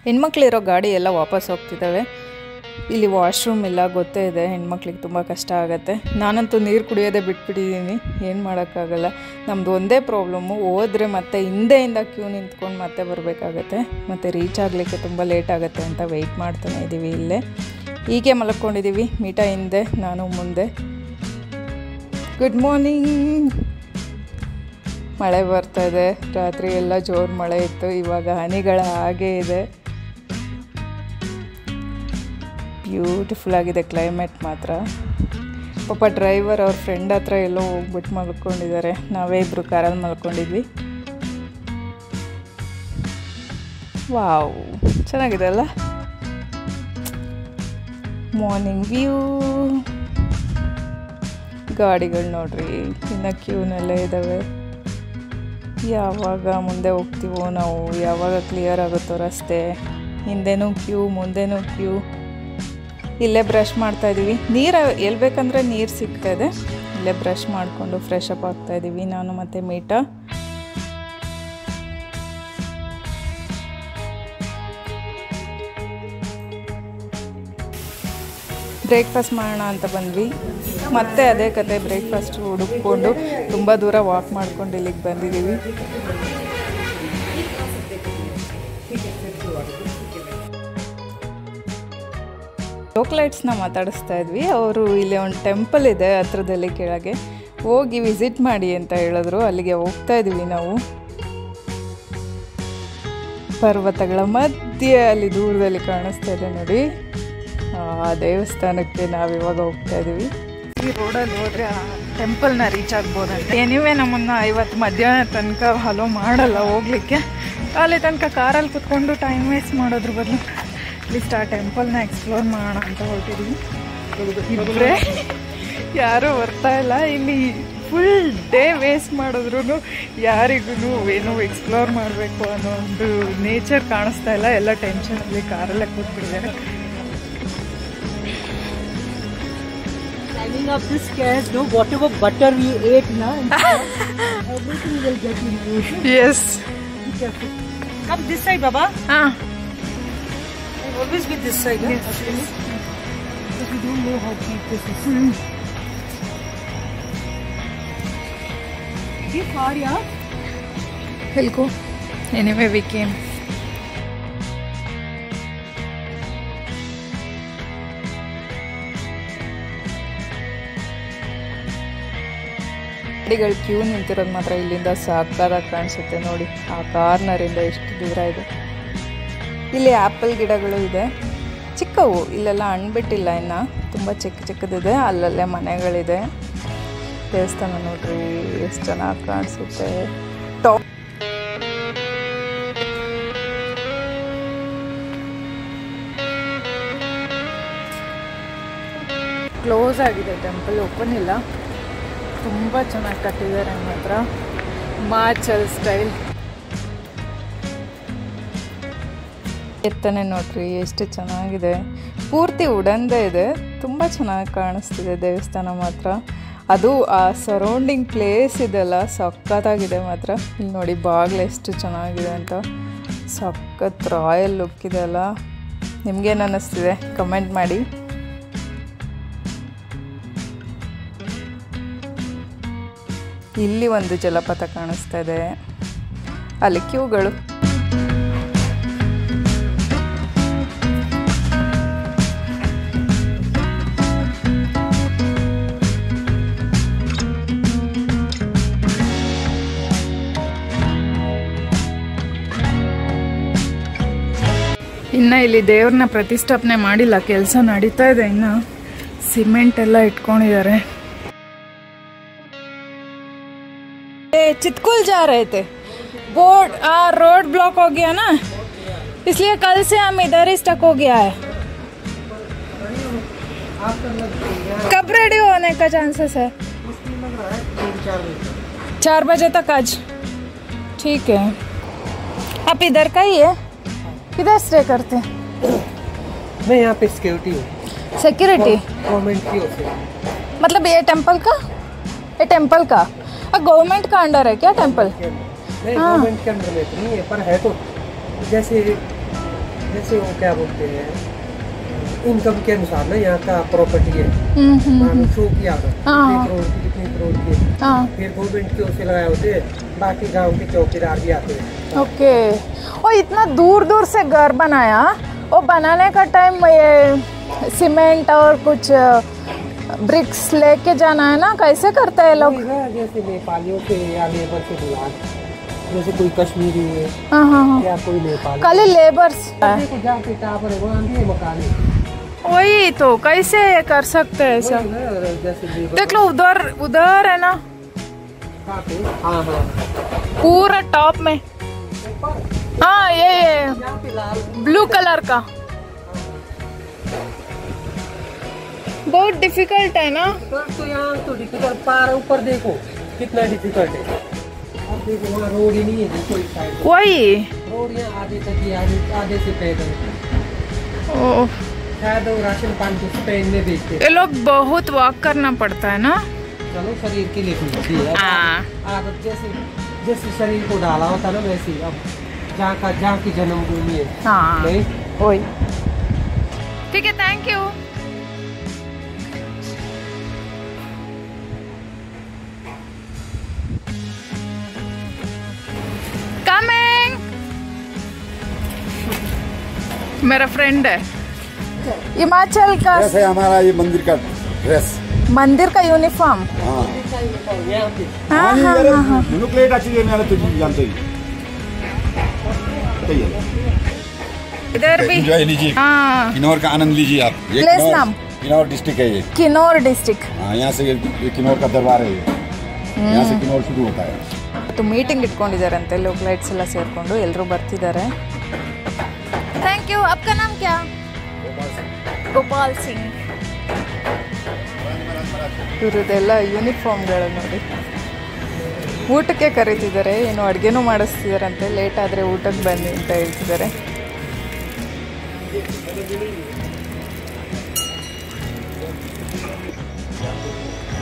ಹೆಣ್ಮಕ್ಳಿರೋ ಗಾಡಿ ಎಲ್ಲ ವಾಪಸ್ ಹೋಗ್ತಿದ್ದಾವೆ. ಇಲ್ಲಿ ವಾಶ್ರೂಮ್ ಇಲ್ಲ, ಗೊತ್ತೇ ಇದೆ, ಹೆಣ್ಮಕ್ಳಿಗೆ ತುಂಬ ಕಷ್ಟ ಆಗುತ್ತೆ. ನಾನಂತೂ ನೀರು ಕುಡಿಯೋದೇ ಬಿಟ್ಬಿಟ್ಟಿದ್ದೀನಿ, ಏನು ಮಾಡೋಕ್ಕಾಗಲ್ಲ. ನಮ್ಮದು ಒಂದೇ ಪ್ರಾಬ್ಲಮ್ಮು, ಹೋದರೆ ಮತ್ತೆ ಹಿಂದೆಯಿಂದ ಕ್ಯೂ ನಿಂತ್ಕೊಂಡು ಮತ್ತೆ ಬರಬೇಕಾಗತ್ತೆ, ಮತ್ತು ರೀಚ್ ಆಗಲಿಕ್ಕೆ ತುಂಬ ಲೇಟ್ ಆಗುತ್ತೆ ಅಂತ ವೆಯ್ಟ್ ಮಾಡ್ತಾನೆ ಇದ್ದೀವಿ. ಇಲ್ಲೇ ಹೀಗೆ ಮಲ್ಕೊಂಡಿದ್ದೀವಿ, ಮೀಟಾ ಹಿಂದೆ, ನಾನು ಮುಂದೆ. Good morning. ಮಳೆ ಬರ್ತಾಯಿದೆ, ರಾತ್ರಿ ಎಲ್ಲ ಜೋರು ಮಳೆ ಇತ್ತು, ಇವಾಗ ಹನಿಗಳ ಹಾಗೆ ಇದೆ. ಬ್ಯೂಟಿಫುಲ್ ಆಗಿದೆ ಕ್ಲೈಮೇಟ್ ಮಾತ್ರ. ಪಾಪ ಡ್ರೈವರ್ ಅವ್ರ ಫ್ರೆಂಡ್ ಹತ್ರ ಎಲ್ಲೋ ಹೋಗ್ಬಿಟ್ಟು ಮಲ್ಕೊಂಡಿದ್ದಾರೆ, ನಾವೇ ಇಬ್ಬರು ಕಾರಲ್ಲಿ ಮಲ್ಕೊಂಡಿದ್ವಿ. ವಾವ್, ಚೆನ್ನಾಗಿದೆ ಅಲ್ಲ ಮಾರ್ನಿಂಗ್ ವ್ಯೂ. ಗಾಡಿಗಳು ನೋಡ್ರಿ ಇನ್ನು ಕ್ಯೂನಲ್ಲೇ ಇದ್ದಾವೆ. ಯಾವಾಗ ಮುಂದೆ ಹೋಗ್ತೀವೋ ನಾವು, ಯಾವಾಗ ಕ್ಲಿಯರ್ ಆಗುತ್ತೋ ರಸ್ತೆ. ಹಿಂದೆನೂ ಕ್ಯೂ, ಮುಂದೆನೂ ಕ್ಯೂ. ಇಲ್ಲೇ ಬ್ರಷ್ ಮಾಡ್ತಾಯಿದ್ದೀವಿ. ನೀರು ಎಲ್ಲಿ ಬೇಕಂದರೆ ನೀರು ಸಿಗ್ತಾಯಿದೆ. ಇಲ್ಲೇ ಬ್ರಷ್ ಮಾಡಿಕೊಂಡು ಫ್ರೆಶ್ ಅಪ್ ಆಗ್ತಾಯಿದ್ದೀವಿ ನಾನು ಮತ್ತು ಮೀಟಾ. ಬ್ರೇಕ್ಫಾಸ್ಟ್ ಮಾಡೋಣ ಅಂತ ಬಂದ್ವಿ, ಮತ್ತೆ ಅದೇ ಕತೆ. ಬ್ರೇಕ್ಫಾಸ್ಟ್ ಹುಡುಕೊಂಡು ತುಂಬ ದೂರ ವಾಕ್ ಮಾಡ್ಕೊಂಡು ಇಲ್ಲಿಗೆ ಬಂದಿದ್ದೀವಿ. ಲೋಕಲೈಟ್ಸ್ನ ಮಾತಾಡಿಸ್ತಾ ಇದ್ವಿ. ಅವರು ಇಲ್ಲಿ ಒಂದು ಟೆಂಪಲ್ ಇದೆ ಹತ್ರದಲ್ಲಿ, ಕೆಳಗೆ ಹೋಗಿ ವಿಸಿಟ್ ಮಾಡಿ ಅಂತ ಹೇಳಿದ್ರು. ಅಲ್ಲಿಗೆ ಹೋಗ್ತಾ ಇದ್ವಿ ನಾವು. ಪರ್ವತಗಳ ಮಧ್ಯೆ ಅಲ್ಲಿ ದೂರದಲ್ಲಿ ಕಾಣಿಸ್ತಾ ಇದೆ ನೋಡಿ, ಆ ದೇವಸ್ಥಾನಕ್ಕೆ ನಾವಿವಾಗ ಹೋಗ್ತಾ ಇದ್ದೀವಿ. ಈ ರೋಡಲ್ಲಿ ಹೋದರೆ ಆ ಟೆಂಪಲ್ನ ರೀಚ್ ಆಗ್ಬೋದಂತೆ. ಏನಿವೆ ನಮ್ಮನ್ನು 50 ಮಧ್ಯಾಹ್ನ ತನಕ ಹಲೋ ಮಾಡಲ್ಲ ಹೋಗ್ಲಿಕ್ಕೆ. ಅಲ್ಲಿ ತನಕ ಕಾರಲ್ಲಿ ಕುತ್ಕೊಂಡು ಟೈಮ್ ವೇಸ್ಟ್ ಮಾಡೋದ್ರ ಬದಲು ಅಟ್ಲೀಸ್ಟ್ ಆ ಟೆಂಪಲ್ನ ಎಕ್ಸ್ಪ್ಲೋರ್ ಮಾಡೋಣ ಅಂತ ಹೊರಟಿದ್ದೀವಿ. ಇಬ್ಬರೇ, ಯಾರೂ ಬರ್ತಾ ಇಲ್ಲ. ಇಲ್ಲಿ ಫುಲ್ ಡೇ ವೇಸ್ಟ್ ಮಾಡಿದ್ರು ಯಾರಿಗೂ ಏನೋ ಎಕ್ಸ್ಪ್ಲೋರ್ ಮಾಡಬೇಕು ಅನ್ನೋ ಒಂದು ನೇಚರ್ ಕಾಣಿಸ್ತಾ ಇಲ್ಲ. ಎಲ್ಲ ಟೆನ್ಷನಲ್ಲಿ ಕಾರಲ್ಲೇ ಕೂತ್ಬಿಟ್ಟಿದ್ದಾರೆ. Of this cash, no, whatever butter we ate, na, everything will get in you. Yes. Come this side, Baba. Always be this side. Yes. Actually, because we don't know how deep this is. Is it far, yeah? We'll go. Anyway, we came. ಗಾಡಿಗಳು Q ನಿಂತಿರೋದು ಮಾತ್ರ ಇಲ್ಲಿಂದ ಸಾಕಾದಾಗ ಕಾಣಿಸುತ್ತೆ ನೋಡಿ. ಆ ಕಾರ್ನರಿಂದ ಎಷ್ಟು ದೂರ ಇದೆ. ಇಲ್ಲಿ ಆ್ಯಪಲ್ ಗಿಡಗಳು ಇದೆ, ಚಿಕ್ಕವು. ಇಲ್ಲೆಲ್ಲ ಹಣ್ಬಿಟ್ಟಿಲ್ಲ ಇನ್ನು, ತುಂಬ ಚಿಕ್ಕದಿದೆ. ಅಲ್ಲಲ್ಲೇ ಮನೆಗಳಿದೆ. ದೇವಸ್ಥಾನ ನೋಡ್ರಿ ಎಷ್ಟು ಚೆನ್ನಾಗಿ ಕಾಣಿಸುತ್ತೆ. ಟಾಪ್ ಕ್ಲೋಸ್ ಆಗಿದೆ ಟೆಂಪಲ್, ಓಪನ್ ಇಲ್ಲ. ತುಂಬ ಚೆನ್ನಾಗಿ ಕಟ್ಟಿದ್ದಾರೆ ಮಾತ್ರ, ಮಾಚಲ್ ಸ್ಟೈಲ್. ಎತ್ತನೆ ನೋಡ್ರಿ ಎಷ್ಟು ಚೆನ್ನಾಗಿದೆ. ಪೂರ್ತಿ ಉಡಂದೇ ಇದೆ, ತುಂಬ ಚೆನ್ನಾಗಿ ಕಾಣಿಸ್ತಿದೆ ದೇವಸ್ಥಾನ ಮಾತ್ರ. ಅದು ಆ ಸರೌಂಡಿಂಗ್ ಪ್ಲೇಸ್ ಇದೆಲ್ಲ ಸಖತ್ತಾಗಿದೆ ಮಾತ್ರ. ಇಲ್ಲಿ ನೋಡಿ ಬಾಗಿಲು ಎಷ್ಟು ಚೆನ್ನಾಗಿದೆ ಅಂತ, ಸಖತ್ ರಾಯಲ್ ಲುಕ್ ಇದೆ ಅಲ್ಲ. ನಿಮ್ಗೇನು ಅನ್ನಿಸ್ತಿದೆ ಕಮೆಂಟ್ ಮಾಡಿ. ಇಲ್ಲಿ ಒಂದು ಜಲಪಾತ ಕಾಣಿಸ್ತಾ ಇದೆ, ಅಲ್ಲಿ ಕ್ಯೂಗಳು. ಇನ್ನು ಇಲ್ಲಿ ದೇವ್ರನ್ನ ಪ್ರತಿಷ್ಠಾಪನೆ ಮಾಡಿಲ್ಲ, ಕೆಲಸ ನಡೀತಾ ಇದೆ. ಇನ್ನು ಸಿಮೆಂಟ್ ಎಲ್ಲ ಇಟ್ಕೊಂಡಿದ್ದಾರೆ. चितकुल जा रहे थे, बोर्ड रोड ब्लॉक हो गया ना, इसलिए कल से हम इधर ही स्टक हो गया है. कब रेडी होने का चांसेस है? 4 बजे तक आज. ठीक है. आप इधर का ही है? किधर स्टे करते हैं? मैं यहाँ पे सिक्योरिटी हूँ. सिक्योरिटी गवर्नमेंट की ओर से. मतलब ये टेंपल का? ये टेंपल का गवर्नमेंट का अंडर है क्या टेंपल? नहीं, गवर्नमेंट के अंडर में तो नहीं है, पर है तो जैसे जैसे वो क्या बोलते हैं, इनकम के अनुसार ना यहाँ का प्रॉपर्टी है, शो किया कितने करोड़ की, फिर गवर्नमेंट की ओर से लगाए होते हैं, बाकी गांव के चौकीदार भी आते हैं। ओके। और इतना दूर दूर से घर बनाया, और बनाने का टाइम ये सीमेंट और कुछ ब्रिक्स लेके जाना है ना, कैसे करते हैं लोग? जैसे नेपालियों से या लेबर से बुला, जैसे कोई कश्मीरी है या कोई नेपाली, खाली लेबर्स जाके टावर है वहाँ भी मकान है। वही तो, कैसे कर सकते हैं सब? देख लो उधर उधर है ना, पूरा टॉप में। हाँ ये ब्लू कलर का बहुत डिफिकल्ट है ना। तो यहाँ तो डिफिकल्ट, पार ऊपर देखो कितना डिफिकल्ट है। अब देखो वहाँ रोड ही नहीं है, देखो इस साइड वही रोड यहाँ आधे तक ही, आधे से पैदल। शायद वो राशन पानी तो स्पेन में बेचते। ये लोग बहुत वॉक करना पड़ता है ना। चलो शरीर के लिए ठीक है, आदत जैसे शरीर को डाला होता ना वैसे। अब जहाँ की जन्मभूमि है। हाँ नहीं वही। ठीक है, थैंक यू। कमिंग। मेरा फ्रेंड है हिमाचल का। है हमारा ये मंदिर का ड्रेस, मंदिर का यूनिफॉर्म। हाँ हाँ हाँ हाँ। प्लेट अच्छी है, मैंने तो जानते ही। इधर भी एंजॉय लीजिए, हाँ। किन्नौर का आनंद लीजिए आप। ये प्लेस नाम किन्नौर डिस्ट्रिक्ट है ये। किन्नौर डिस्ट्रिक्ट। हाँ, यहाँ से ये किन्नौर का दरबार है, यहाँ से किन्नौर शुरू होता है। तो मीटिंಗ್ ಇಟ್ಕೊಂಡಿದ್ದಾರಂತೆ, ಲೋಕಲ್ ಲೈಟ್ಸ್ ಎಲ್ಲ ಸೇರ್ಕೊಂಡು ಎಲ್ಲರೂ ಬರ್ತಿದ್ದಾರೆ। Thank you. आपका नाम क्या? ಗೋಪಾಲ್ ಸಿಂಗ್। ಇವ್ರದ್ದೆಲ್ಲ ಯೂನಿಫಾರ್ಮ್ಗಳು ನೋಡಿ। ಊಟಕ್ಕೆ ಕರೀತಿದ್ದಾರೆ, ಏನು ಅಡುಗೆನೂ ಮಾಡಿಸ್ತಿದ್ದಾರಂತೆ, ಲೇಟ್ ಆದರೆ ಊಟಕ್ಕೆ ಬನ್ನಿ ಅಂತ ಹೇಳ್ತಿದ್ದಾರೆ।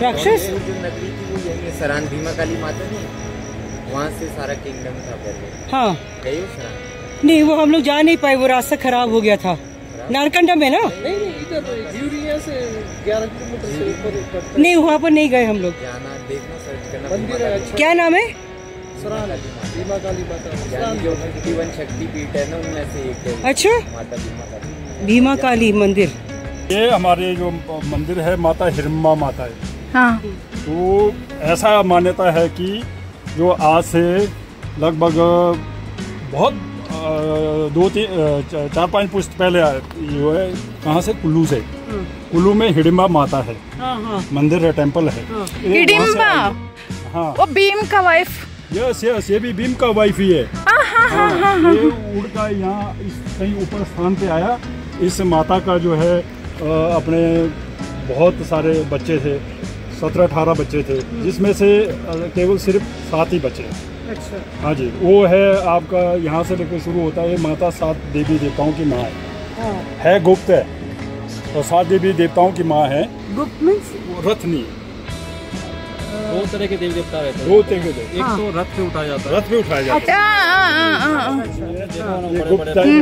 राक्षस जो नगरी थी वो यही सरान भीमा काली माता नहीं, वहाँ से सारा किंगडम था पहले। हाँ गए हो सरान? नहीं, वो हम लोग जा नहीं पाए, वो रास्ता खराब हो गया था। नारकंडा में ना? नहीं, वहाँ पर नहीं गए हम लोग। जाना, देखना, सर्च करना। क्या नाम है? भीमा काली माता, जो 51 शक्ति पीठ है ना, उनमें से एक है अच्छा, माता भीमा काली। भीमा काली मंदिर। ये हमारे जो मंदिर है माता हिडिंबा माता है। हाँ। तो ऐसा मान्यता है कि जो आज से लगभग बहुत 4-5 पुश्त पहले आए, जो है कहाँ से, कुल्लू से। कुल्लू में हिडिंबा माता है, मंदिर है, टेम्पल है। हिडिंबा, हाँ, वो भीम का वाइफ। यस यस, ये भी भीम का वाइफ ही है। हाँ, ये उड़ का यहाँ इस कहीं ऊपर स्थान पे आया। इस माता का जो है अपने बहुत सारे बच्चे थे, 17-18 बच्चे थे, जिसमें से केवल सिर्फ 7 ही बचे। अच्छा। हाँ जी, वो है आपका, यहाँ से लेकर शुरू होता है। माता 7 देवी देवताओं की माँ है, गुप्त है, और 7 देवी देवताओं की माँ है। गुप्त मीन्स रथनी। 2 तरह के देवी देवता रहते हैं। 2 तरह के, एक तो रथ पे उठाया जाता है, रथ पे उठाया जाता अच्छा, है। ये गुप्त टाइम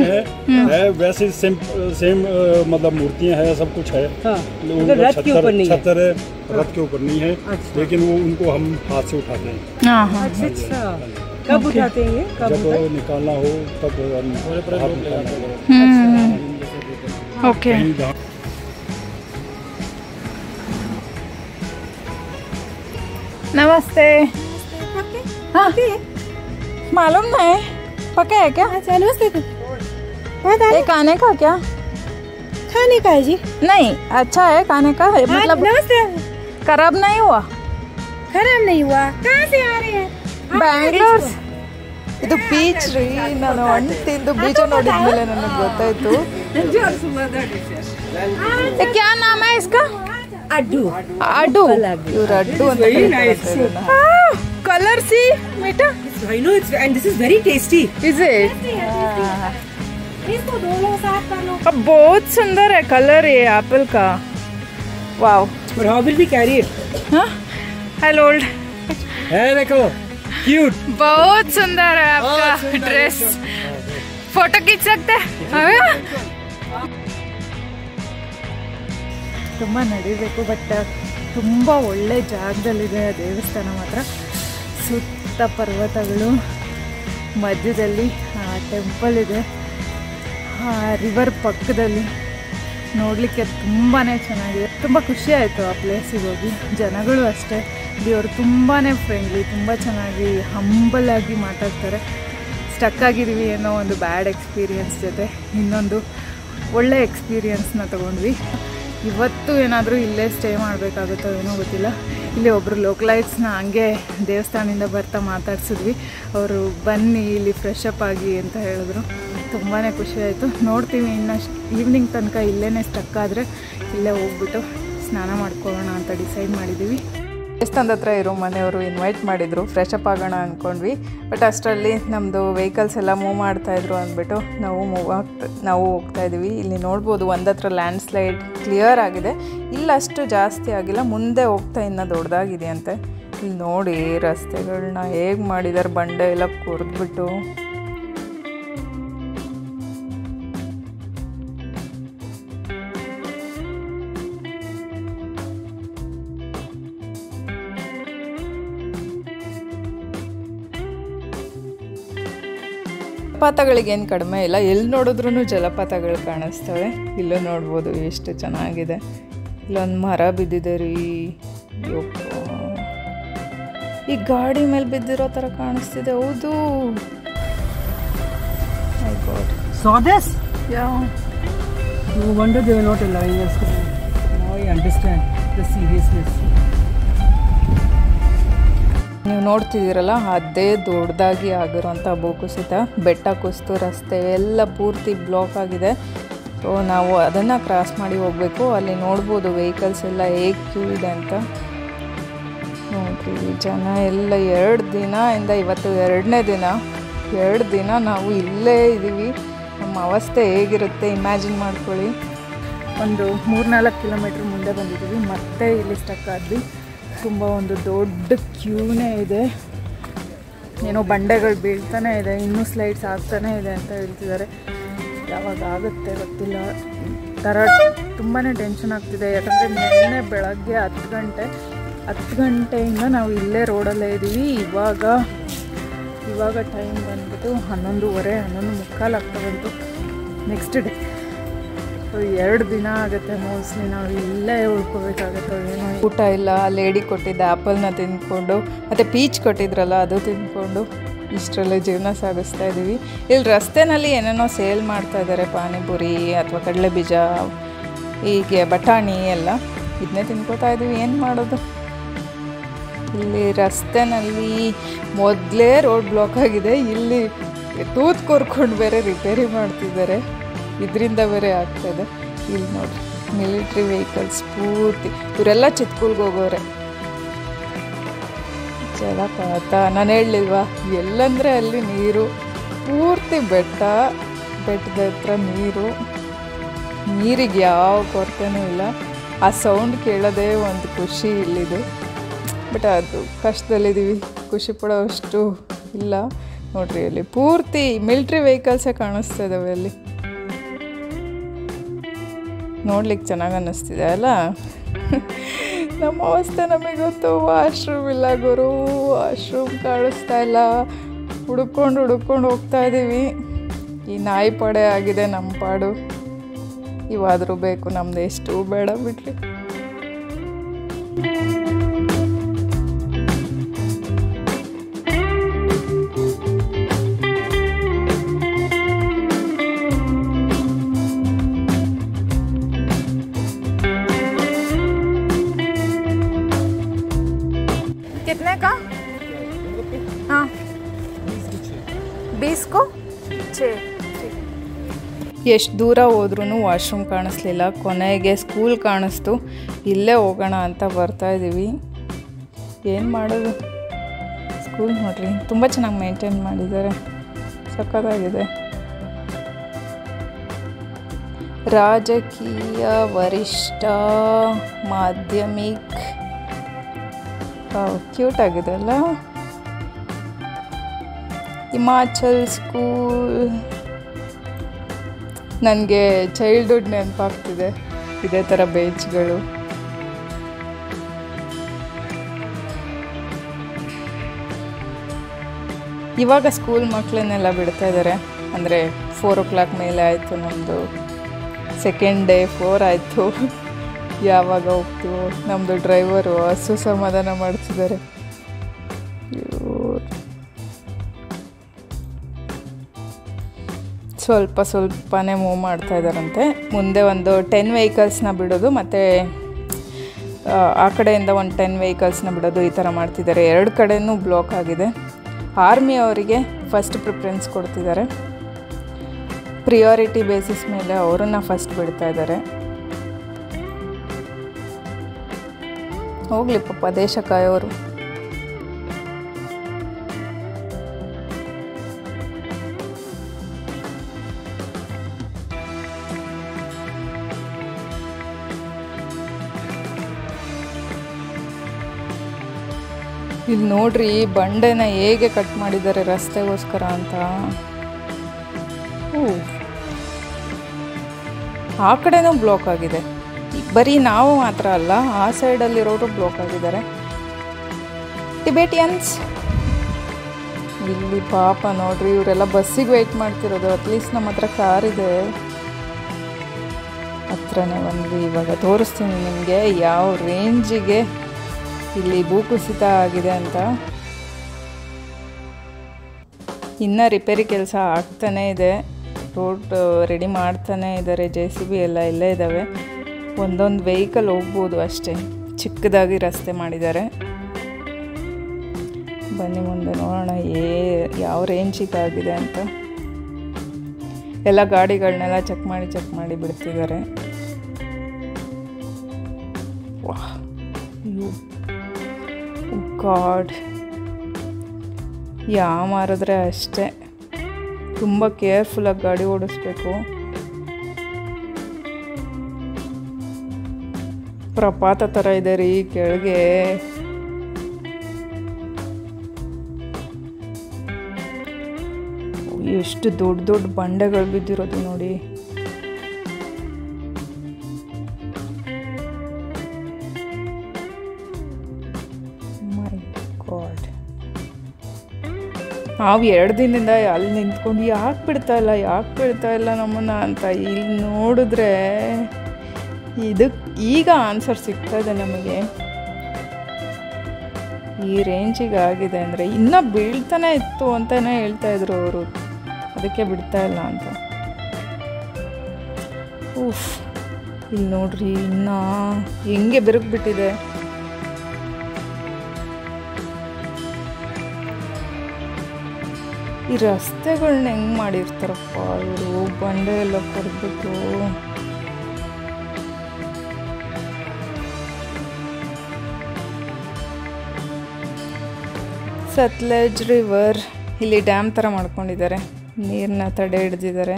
है, वैसे सेम मतलब मूर्तियाँ हैं, सब कुछ है। मतलब रथ के ऊपर नहीं है। छतर है, रथ के ऊपर नहीं है। लेकिन वो उनको हम हाथ से उठाते हैं। अच्छा। कब उठाते हैं ये? कब जब होता है? निकालना हो तब हम हाथ निकालते हैं। ओके। नमस्ते। हाँ, मालूम नहीं, पका है क्या? अच्छा, नमस्ते। ये खाने का क्या? खाने का है जी? नहीं, अच्छा है खाने का, मतलब नमस्ते। खराब नहीं हुआ? खराब नहीं हुआ। कहाँ से आ रहे हैं? ಬ್ಯಾಂಗ್ಳೂರ್। ಇದು ಬೀಚ್ ರೀ, ನಾನು ಹಣ್ಣು ತಿಂದು ಬೀಚ್ ನೋಡಿದ್ಮೇಲೆ ನನಗೆ ಗೊತ್ತಾಯ್ತು। क्या नाम है इसका? अड्डू। अड्डू। ಇವ್ರು ಅಡ್ಡು ಅಂತ ಕರೀತಾರೆ। कलर सी बेटा। I know it's, and this is very tasty. Is it? इसको धो लो, साफ कर लो। अब बहुत सुंदर है कलर ये एप्पल का। Wow. But how will we carry it? हाँ? Hello old. है देखो, cute. बहुत सुंदर है आपका ड्रेस, फोटो खींच सकते ತುಂಬ ನಡಿಬೇಕು, ಬಟ್ ತುಂಬ ಒಳ್ಳೆ ಜಾಗದಲ್ಲಿದೆ ದೇವಸ್ಥಾನ ಮಾತ್ರ. ಸುತ್ತ ಪರ್ವತಗಳು, ಮಧ್ಯದಲ್ಲಿ ಟೆಂಪಲ್ ಇದೆ, ರಿವರ್ ಪಕ್ಕದಲ್ಲಿ. ನೋಡಲಿಕ್ಕೆ ತುಂಬಾ ಚೆನ್ನಾಗಿದೆ. ತುಂಬ ಖುಷಿ ಆಯಿತು ಆ ಪ್ಲೇಸಿಗೆ ಹೋಗಿ. ಜನಗಳು ಅಷ್ಟೇ, ದೇವರು ತುಂಬಾ ಫ್ರೆಂಡ್ಲಿ, ತುಂಬ ಚೆನ್ನಾಗಿ ಹಂಬಲ್ ಆಗಿ ಮಾತಾಡ್ತಾರೆ. ಸ್ಟಕ್ ಆಗಿದ್ದೀವಿ ಏನೋ ಒಂದು ಬ್ಯಾಡ್ ಎಕ್ಸ್ಪೀರಿಯನ್ಸ್ ಜೊತೆ ಇನ್ನೊಂದು ಒಳ್ಳೆ ಎಕ್ಸ್ಪೀರಿಯನ್ಸ್ನ ತೊಗೊಂಡ್ವಿ. ಇವತ್ತು ಏನಾದರೂ ಇಲ್ಲೇ ಸ್ಟೇ ಮಾಡಬೇಕಾಗುತ್ತೋ ಏನೋ ಗೊತ್ತಿಲ್ಲ. ಇಲ್ಲಿ ಒಬ್ಬರು ಲೋಕಲೈಟ್ಸ್ನ ಹಂಗೆ ದೇವಸ್ಥಾನದಿಂದ ಬರ್ತಾ ಮಾತಾಡ್ಸಿದ್ವಿ. ಅವರು ಬನ್ನಿ ಇಲ್ಲಿ ಫ್ರೆಶ್ ಅಪ್ ಆಗಿ ಅಂತ ಹೇಳಿದ್ರು. ತುಂಬಾ ಖುಷಿ ಆಯಿತು. ನೋಡ್ತೀವಿ ಇನ್ನಷ್ಟು ಈವ್ನಿಂಗ್ ತನಕ ಇಲ್ಲೇ ಸ್ಟಕ್ ಆದರೆ ಇಲ್ಲೇ ಹೋಗ್ಬಿಟ್ಟು ಸ್ನಾನ ಮಾಡ್ಕೊಳ್ಳೋಣ ಅಂತ ಡಿಸೈಡ್ ಮಾಡಿದ್ದೀವಿ. ದೇವಸ್ಥಾನದ ಹತ್ರ ಇರೋ ಮನೆಯವರು ಇನ್ವೈಟ್ ಮಾಡಿದರು, ಫ್ರೆಶ್ ಅಪ್ ಆಗೋಣ ಅಂದ್ಕೊಂಡ್ವಿ. ಬಟ್ ಅಷ್ಟರಲ್ಲಿ ನಮ್ಮದು ವೆಹಿಕಲ್ಸ್ ಎಲ್ಲ ಮೂವ್ ಮಾಡ್ತಾಯಿದ್ರು ಅಂದ್ಬಿಟ್ಟು ನಾವು ಹೋಗ್ತಾಯಿದ್ವಿ. ಇಲ್ಲಿ ನೋಡ್ಬೋದು ಒಂದತ್ರ ಲ್ಯಾಂಡ್ ಸ್ಲೈಡ್ ಕ್ಲಿಯರ್ ಆಗಿದೆ, ಇಲ್ಲಷ್ಟು ಜಾಸ್ತಿ ಆಗಿಲ್ಲ. ಮುಂದೆ ಹೋಗ್ತಾ ಇನ್ನೂ ದೊಡ್ಡದಾಗಿದೆ ಅಂತೆ. ಇಲ್ಲಿ ನೋಡಿ ರಸ್ತೆಗಳನ್ನ ಹೇಗೆ ಮಾಡಿದ್ದಾರೆ, ಬಂಡೆ ಎಲ್ಲ ಕೊರೆದ್ಬಿಟ್ಟು. ಜಲಪಾತಗಳಿಗೇನು ಕಡಿಮೆ ಇಲ್ಲ, ಎಲ್ಲಿ ನೋಡಿದ್ರೂ ಜಲಪಾತಗಳು ಕಾಣಿಸ್ತವೆ. ಇಲ್ಲೂ ನೋಡ್ಬೋದು ಎಷ್ಟು ಚೆನ್ನಾಗಿದೆ. ಇಲ್ಲೊಂದು ಮರ ಬಿದ್ದಿದೆ ರೀ, ಈ ಗಾಡಿ ಮೇಲೆ ಬಿದ್ದಿರೋ ಥರ ಕಾಣಿಸ್ತಿದೆ. ಹೌದು, Saw this? Yeah. No wonder they were not allowing us to. Now I understand the seriousness. ನೀವು ನೋಡ್ತಿದ್ದೀರಲ್ಲ, ಅದೇ ದೊಡ್ಡದಾಗಿ ಆಗಿರೋಂಥ ಭೂಕುಸಿತ. ಬೆಟ್ಟ ಕುಸಿತು, ರಸ್ತೆ ಎಲ್ಲ ಪೂರ್ತಿ ಬ್ಲಾಕ್ ಆಗಿದೆ. ಸೊ ನಾವು ಅದನ್ನು ಕ್ರಾಸ್ ಮಾಡಿ ಹೋಗಬೇಕು. ಅಲ್ಲಿ ನೋಡ್ಬೋದು ವೆಹಿಕಲ್ಸ್ ಎಲ್ಲ ಹೇಗೆ ಕ್ಯೂ ಇದೆ ಅಂತ. ನೋಡ್ರಿ ಜನ ಎಲ್ಲ 2 ದಿನದಿಂದ ಇವತ್ತು 2ನೇ ದಿನ. 2 ದಿನ ನಾವು ಇಲ್ಲೇ ಇದ್ದೀವಿ. ನಮ್ಮ ಅವಸ್ಥೆ ಹೇಗಿರುತ್ತೆ ಇಮ್ಯಾಜಿನ್ ಮಾಡ್ಕೊಳ್ಳಿ. ಒಂದು 3-4 ಕಿಲೋಮೀಟ್ರ್ ಮುಂದೆ ಬಂದಿದ್ದೀವಿ, ಮತ್ತೆ ಇಲ್ಲಿ ಸ್ಟಕ್ ಆದ್ವಿ. ತುಂಬ ಒಂದು ದೊಡ್ಡ ಕ್ಯೂನೇ ಇದೆ. ಏನೋ ಬಂಡೆಗಳು ಬೀಳ್ತಾನೆ ಇದೆ, ಇನ್ನೂ ಸ್ಲೈಡ್ಸ್ ಆಗ್ತಾನೆ ಇದೆ ಅಂತ ಹೇಳ್ತಿದ್ದಾರೆ. ಯಾವಾಗ ಆಗುತ್ತೆ ಗೊತ್ತಿಲ್ಲ. ತುಂಬಾ ಟೆನ್ಷನ್ ಆಗ್ತಿದೆ. ಯಾಕಂದರೆ ನಿನ್ನೆ ಬೆಳಗ್ಗೆ 10 ಗಂಟೆಯಿಂದ ನಾವು ಇಲ್ಲೇ ರೋಡಲ್ಲೇ ಇದ್ದೀವಿ. ಇವಾಗ ಟೈಮ್ ಬಂದ್ಬಿಟ್ಟು 11:30, 11:45 ಆಗ್ತಾ ಬಂತು. ನೆಕ್ಸ್ಟ್ ಡೇ 2 ದಿನ ಆಗುತ್ತೆ ಮೋಸ್ಟ್ಲಿ ನಾವು ಇಲ್ಲೇ ಉಳ್ಕೋಬೇಕಾಗತ್ತೋ ಏನೋ. ಊಟ ಇಲ್ಲ, ಲೇಡಿ ಕೊಟ್ಟಿದ್ದ ಆ್ಯಪಲ್ನ ತಿಂದ್ಕೊಂಡು ಮತ್ತು ಪೀಚ್ ಕೊಟ್ಟಿದ್ರಲ್ಲ ಅದು ತಿಂದ್ಕೊಂಡು ಇಷ್ಟರಲ್ಲೇ ಜೀವನ ಸಾಗಿಸ್ತಾ ಇದ್ದೀವಿ. ಇಲ್ಲಿ ರಸ್ತೆನಲ್ಲಿ ಏನೇನೋ ಸೇಲ್ ಮಾಡ್ತಾ ಇದ್ದಾರೆ, ಪಾನಿಪುರಿ ಅಥವಾ ಕಡಲೆ ಬೀಜ, ಹೀಗೆ ಬಟಾಣಿ ಎಲ್ಲ. ಇದನ್ನೇ ತಿನ್ಕೋತಾ ಇದ್ದೀವಿ, ಏನು ಮಾಡೋದು. ಇಲ್ಲಿ ರಸ್ತೆನಲ್ಲಿ ಮೊದಲೇ ರೋಡ್ ಬ್ಲಾಕ್ ಆಗಿದೆ. ಇಲ್ಲಿ ತೂತ್ ಕೊರ್ಕೊಂಡು ಬೇರೆ ರಿಪೇರಿ ಮಾಡ್ತಿದ್ದಾರೆ, ಇದರಿಂದ ಬೇರೆ ಆಗ್ತಾಯಿದೆ. ಇಲ್ಲಿ ನೋಡಿರಿ ಮಿಲಿಟ್ರಿ ವೆಹಿಕಲ್ಸ್ ಪೂರ್ತಿ, ಇವರೆಲ್ಲ ಚಿತ್ಕೂಲ್ಗೆ ಹೋಗೋರೆ. ಜಲಪಾತ ನಾನು ಹೇಳಲಿಲ್ವಾ, ಎಲ್ಲಂದರೆ ಅಲ್ಲಿ ನೀರು ಪೂರ್ತಿ ಬೆಟ್ಟದ ಹತ್ರ ನೀರಿಗೆ ಯಾವ ಕೊರತೆನೂ ಇಲ್ಲ. ಆ ಸೌಂಡ್ ಕೇಳೋದೇ ಒಂದು ಖುಷಿ ಇಲ್ಲಿದು. ಬಟ್ ಅದು ಕಷ್ಟದಲ್ಲಿದ್ದೀವಿ, ಖುಷಿ ಪಡೋಷ್ಟು ಇಲ್ಲ. ನೋಡ್ರಿ ಅಲ್ಲಿ ಪೂರ್ತಿ ಮಿಲಿಟ್ರಿ ವೆಹಿಕಲ್ಸೇ ಕಾಣಿಸ್ತಾ ಇದ್ದಾವೆ. ಅಲ್ಲಿ ನೋಡ್ಲಿಕ್ಕೆ ಚೆನ್ನಾಗಿ ಅನ್ನಿಸ್ತಿದೆ ಅಲ್ಲ. ನಮ್ಮ ಅವಸ್ಥೆ ನಮಗೆ ಗೊತ್ತು. ವಾಶ್ರೂಮ್ ಇಲ್ಲ ಗುರು, ವಾಶ್ರೂಮ್ ಕಾಣಿಸ್ತಾ ಇಲ್ಲ. ಹುಡುಕೊಂಡು ಹೋಗ್ತಾ ಇದ್ದೀವಿ. ಈ ನಾಯಿ ಪಡೆ ಆಗಿದೆ ನಮ್ಮ ಪಾಡು. ಇವಾದರೂ ಬೇಕು, ನಮ್ದು ಎಷ್ಟು ಬೇಡ ಬಿಡ್ರಿ. कितने का? हाँ 20 को 6. ಎಷ್ಟು ದೂರ ಹೋದ್ರೂ ವಾಶ್ರೂಮ್ ಕಾಣಿಸ್ಲಿಲ್ಲ. ಕೊನೆಗೆ ಸ್ಕೂಲ್ ಕಾಣಿಸ್ತು. ಇಲ್ಲೇ ಹೋಗೋಣ ಅಂತ ಬರ್ತಾಯಿದ್ದೀವಿ. ಏನು ಮಾಡೋದು. ಸ್ಕೂಲ್ ನೋಡ್ರಿ ತುಂಬ ಚೆನ್ನಾಗಿ ಮೇಂಟೈನ್ ಮಾಡಿದ್ದಾರೆ, ಸಖತ್ತಾಗಿದೆ. ರಾಜಕೀಯ ವರಿಷ್ಠ ಮಾಧ್ಯಮಿಕ್, ಕ್ಯೂಟ್ ಆಗಿದೆ ಅಲ್ಲ. ಹಿಮಾಚಲ್ ಸ್ಕೂಲ್ ನನಗೆ ಚೈಲ್ಡ್ಹುಡ್ ನೆನಪಾಗ್ತಿದೆ ಇದೇ ಥರ ಬೇಚ್ಗಳು. ಇವಾಗ ಸ್ಕೂಲ್ ಮಕ್ಕಳನ್ನೆಲ್ಲ ಬಿಡ್ತಾ ಇದ್ದಾರೆ. ಅಂದರೆ 4 o'clock ಮೇಲೆ ಆಯಿತು, ನಮ್ಮದು ಸೆಕೆಂಡ್ ಡೇ 4 ಆಯಿತು. ಯಾವಾಗ ಹೋಗ್ತೀವೋ. ನಮ್ಮದು ಡ್ರೈವರು ಹಸು ಸಮಾಧಾನ ಮಾಡ್ತಿದ್ದಾರೆ. ಸ್ವಲ್ಪನೇ ಮೂವ್ ಮಾಡ್ತಾ ಇದ್ದಾರಂತೆ. ಮುಂದೆ ಒಂದು 10 ವೆಹಿಕಲ್ಸ್ನ ಬಿಡೋದು, ಮತ್ತು ಆ ಕಡೆಯಿಂದ ಒಂದು 10 ವೆಹಿಕಲ್ಸ್ನ ಬಿಡೋದು, ಈ ಥರ ಮಾಡ್ತಿದ್ದಾರೆ. 2 ಕಡೆಯೂ ಬ್ಲಾಕ್ ಆಗಿದೆ. ಆರ್ಮಿ ಅವರಿಗೆ ಫಸ್ಟ್ ಪ್ರಿಫರೆನ್ಸ್ ಕೊಡ್ತಿದ್ದಾರೆ. ಪ್ರಿಯಾರಿಟಿ ಬೇಸಿಸ್ ಮೇಲೆ ಅವರನ್ನು ಫಸ್ಟ್ ಬಿಡ್ತಾ ಇದ್ದಾರೆ. ಹೋಗ್ಲಿ ಪಾಪ, ದೇಶ ಕಾಯೋರು. ಇಲ್ಲಿ ನೋಡ್ರಿ, ಬಂಡೆನ ಹೇಗೆ ಕಟ್ ಮಾಡಿದ್ದಾರೆ ರಸ್ತೆಗೋಸ್ಕರ ಅಂತ. ಆ ಕಡೆನೂ ಬ್ಲಾಕ್ ಆಗಿದೆ. ಬರೀ ನಾವು ಮಾತ್ರ ಅಲ್ಲ, ಆ ಸೈಡಲ್ಲಿರೋರು ಬ್ಲಾಕ್ ಆಗಿದ್ದಾರೆ. ಟಿಬೇಟಿಯನ್ಸ್ ಇಲ್ಲಿ ಪಾಪ ನೋಡ್ರಿ, ಇವರೆಲ್ಲ ಬಸ್ಸಿಗೆ ವೆಯ್ಟ್ ಮಾಡ್ತಿರೋದು. ಅಟ್ಲೀಸ್ಟ್ ನಮ್ಮ ಹತ್ರ ಕಾರ್ ಇದೆ, ಹತ್ರನೇ ಬಂದ್ವಿ. ಇವಾಗ ತೋರಿಸ್ತೀನಿ ನಿಮಗೆ ಯಾವ ರೇಂಜಿಗೆ ಇಲ್ಲಿ ಭೂಕುಸಿತ ಆಗಿದೆ ಅಂತ. ಇನ್ನು ರಿಪೇರಿ ಕೆಲಸ ಆಗ್ತಾನೇ ಇದೆ. ರೋಡ್ ರೆಡಿ ಮಾಡ್ತಾನೇ ಇದ್ದಾರೆ. JCB ಎಲ್ಲ ಇಲ್ಲೇ ಇದ್ದಾವೆ. ಒಂದೊಂದು ವೆಹಿಕಲ್ ಹೋಗ್ಬೋದು ಅಷ್ಟೇ. ಚಿಕ್ಕದಾಗಿ ರಸ್ತೆ ಮಾಡಿದ್ದಾರೆ. ಬನ್ನಿ ಮುಂದೆ ನೋಡೋಣ ಯಾವ ರೇಂಜಿಗೆ ಆಗಿದೆ ಅಂತ. ಎಲ್ಲ ಗಾಡಿಗಳನ್ನೆಲ್ಲ ಚೆಕ್ ಮಾಡಿ ಬಿಡ್ತಿದ್ದಾರೆ. ಗಾಡ್, ಮಾರಿದ್ರೆ ಅಷ್ಟೇ, ತುಂಬ ಕೇರ್ಫುಲ್ಲಾಗಿ ಗಾಡಿ ಓಡಿಸ್ಬೇಕು. ಪ್ರಪಾತ ಥರ ಇದೆ ರೀ ಕೆಳಗೆ. ಎಷ್ಟು ದೊಡ್ಡ ದೊಡ್ಡ ಬಂಡೆಗಳು ಬಿದ್ದಿರೋದು ನೋಡಿ. ನಾವು 2 ದಿನದಿಂದ ಅಲ್ಲಿ ನಿಂತ್ಕೊಂಡು ಯಾಕೆ ಬಿಡ್ತಾ ಇಲ್ಲ ನಮ್ಮನ್ನು ಅಂತ. ಇಲ್ಲಿ ನೋಡಿದ್ರೆ ಈಗ ಆನ್ಸರ್ ಸಿಗ್ತದೆ ನಮಗೆ. ಈ ರೇಂಜಿಗೆ ಆಗಿದೆ ಅಂದರೆ ಇನ್ನೂ ಬೀಳ್ತಾನೆ ಇತ್ತು ಅಂತಲೇ ಹೇಳ್ತಾಯಿದ್ರು ಅವರು, ಅದಕ್ಕೆ ಬಿಡ್ತಾ ಇಲ್ಲ ಅಂತ. ಇಲ್ಲಿ ನೋಡ್ರಿ, ಇನ್ನೂ ಹೆಂಗೆ ಬೆರಗ್ಬಿಟ್ಟಿದೆ. ಈ ರಸ್ತೆಗಳನ್ನ ಹೆಂಗೆ ಮಾಡಿರ್ತಾರಪ್ಪ ಇವರು, ಬಂಡೆ ಎಲ್ಲ ಕೊಡ್ಬಿಟ್ಟು. ಸತ್ಲೇಜ್ ರಿವರ್ ಇಲ್ಲಿ ಡ್ಯಾಮ್ ಥರ ಮಾಡ್ಕೊಂಡಿದ್ದಾರೆ. ನೀರನ್ನ ತಡೆ ಹಿಡ್ದಿದ್ದಾರೆ.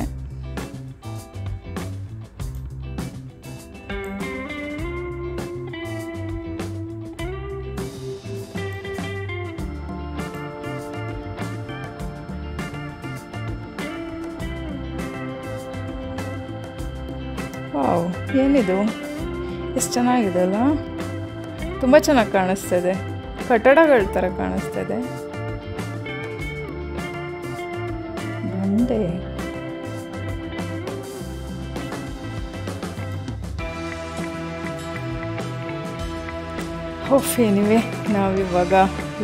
ವಾವ್, ಏನಿದು ಎಷ್ಟು ಚೆನ್ನಾಗಿದೆ ಅಲ್ಲ. ತುಂಬ ಚೆನ್ನಾಗಿ ಕಾಣಿಸ್ತದೆ. ಕಟ್ಟಡಗಳ ಥರ ಕಾಣಿಸ್ತದೆ. ಬಂಡೆ ಎನಿವೆ, ನಾವಿವಾಗ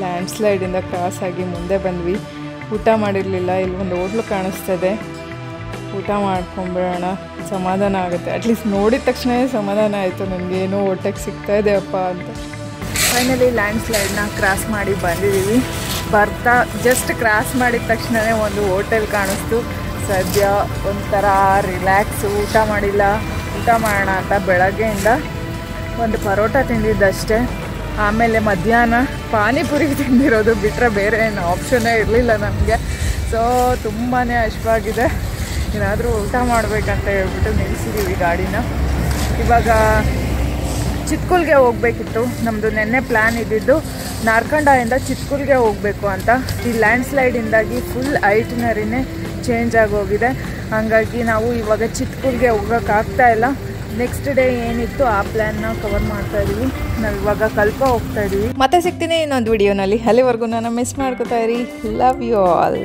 ಲ್ಯಾಂಡ್ ಸ್ಲೈಡಿಂದ ಕ್ರಾಸ್ ಆಗಿ ಮುಂದೆ ಬಂದ್ವಿ. ಊಟ ಮಾಡಿರಲಿಲ್ಲ. ಇಲ್ಲಿ ಒಂದು ಹೋಟ್ಲು ಕಾಣಿಸ್ತದೆ, ಊಟ ಮಾಡ್ಕೊಂಬಿಡೋಣ, ಸಮಾಧಾನ ಆಗುತ್ತೆ. ಅಟ್ಲೀಸ್ಟ್ ನೋಡಿದ ತಕ್ಷಣ ಸಮಾಧಾನ ಆಯಿತು ನನಗೇನೋ ಹೊಟ್ಟೆಗೆ ಸಿಗ್ತಾ ಇದೆಯಪ್ಪ ಅಂತ. ಫೈನಲಿ ಲ್ಯಾಂಡ್ ಸ್ಲೈಡ್ನ ಕ್ರಾಸ್ ಮಾಡಿ ಬಂದಿದ್ದೀವಿ. ಬರ್ತಾ ಜಸ್ಟ್ ಕ್ರಾಸ್ ಮಾಡಿದ ತಕ್ಷಣವೇ ಒಂದು ಹೋಟೆಲ್ ಕಾಣಿಸ್ತು. ಸದ್ಯ ಒಂಥರ ರಿಲ್ಯಾಕ್ಸು. ಊಟ ಮಾಡಿಲ್ಲ, ಊಟ ಮಾಡೋಣ ಅಂತ ಬೆಳಗ್ಗೆಯಿಂದ ಒಂದು ಪರೋಟ ತಿಂದಿದ್ದಷ್ಟೇ. ಆಮೇಲೆ ಮಧ್ಯಾಹ್ನ ಪಾನಿಪುರಿ ತಿಂದಿರೋದು ಬಿಟ್ಟರೆ ಬೇರೆ ಏನು ಆಪ್ಷನ್ನೇ ಇರಲಿಲ್ಲ ನಮಗೆ. ಸೊ ತುಂಬಾ ಹಶ್ವಾಗಿದೆ. ಏನಾದರೂ ಊಟ ಮಾಡಬೇಕಂತ ಹೇಳ್ಬಿಟ್ಟು ನಿಲ್ಲಿಸಿದ್ದೀವಿ ಗಾಡಿನ. ಇವಾಗ ಚಿತ್ಕುಲ್ಗೆ ಹೋಗಬೇಕಿತ್ತು. ನಮ್ಮದು ನೆನ್ನೆ ಪ್ಲ್ಯಾನ್ ಇದ್ದಿದ್ದು ನಾರ್ಕಂಡದಿಂದ ಚಿತ್ಕುಲ್ಗೆ ಹೋಗಬೇಕು ಅಂತ. ಈ ಲ್ಯಾಂಡ್ ಸ್ಲೈಡಿಂದಾಗಿ ಫುಲ್ ಐಟಿನರಿನೇ ಚೇಂಜ್ ಆಗೋಗಿದೆ. ಹಾಗಾಗಿ ನಾವು ಇವಾಗ ಚಿತ್ಕೂರ್ಗೆ ಹೋಗೋಕ್ಕಾಗ್ತಾ ಇಲ್ಲ. ನೆಕ್ಸ್ಟ್ ಡೇ ಏನಿತ್ತು ಆ ಪ್ಲ್ಯಾನ್ನ ಕವರ್ ಮಾಡ್ತಾ ಇದ್ದೀವಿ. ನಾವು ಇವಾಗ ಕಲ್ಪ ಹೋಗ್ತಾ ಇದ್ದೀವಿ. ಮತ್ತೆ ಸಿಗ್ತೀನಿ ಇನ್ನೊಂದು ವಿಡಿಯೋನಲ್ಲಿ. ಅಲ್ಲಿವರೆಗೂ ನಾನು ಮಿಸ್ ಮಾಡ್ಕೋತಾ ಇರಿ. Love you all.